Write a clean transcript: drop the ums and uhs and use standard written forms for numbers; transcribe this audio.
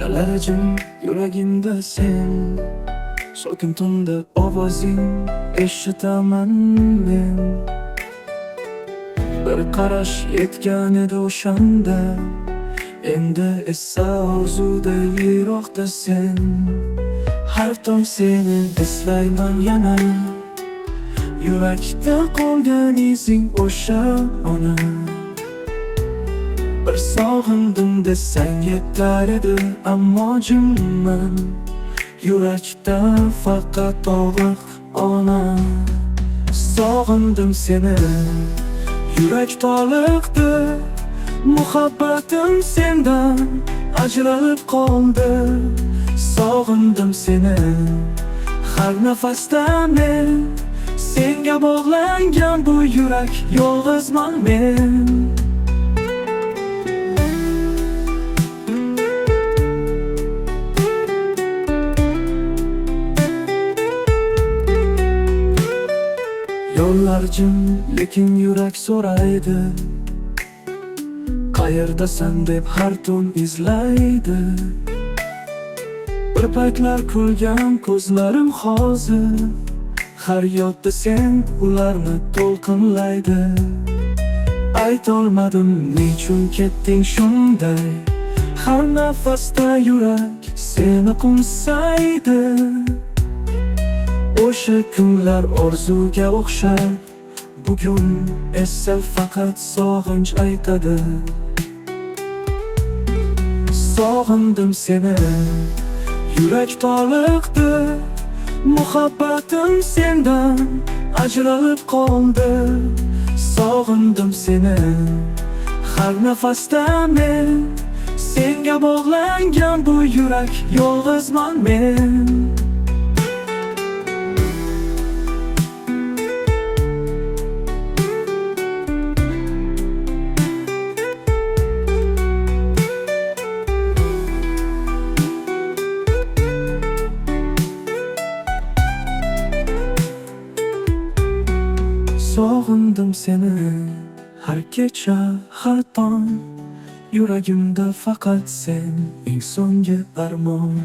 Kechalari jim yuragimda sen, so'kin tunda ovozing eshitaman men. Bir qarash yetgan edi o'shanda, endi esa orzuda yiroqda sen. Har tong seni eslayman yana, yurakda qolgan izing o'sha ona. Bir sog'indim desang yetar edi, ammo jimman. Yurakda faqat og'riq ona. Sog'indim seni, yurak toliqdi, muhabbatim sendan ajralib qoldi. Sog'indim seni, har nafasda men, senga bog'langan bu yurak, yolg'izman men. Yo'llar jim, lekin yurak so'raydi, qayerdasan deb har tun izlaydi. Bir paytlar kulgan ko'zlarim hozir, har yodda sen ularni to'lqinlaydi. Aytolmadim nechun ketding shunday, har nafasda yurak seni qo'msaydi. O'sha kunlar orzuga o'xshar, bugun esa faqat sog'inch aytadi. Sog'indim seni, yurak toliqdi, muhabbatim sendan ajralib qoldi. Sog'indim seni, har nafasda men, senga bog'langan bu yurak, yolg'izman men. Sog'indim seni, har kecha, har tong, yuragimda faqat sen, eng so'nggi armon.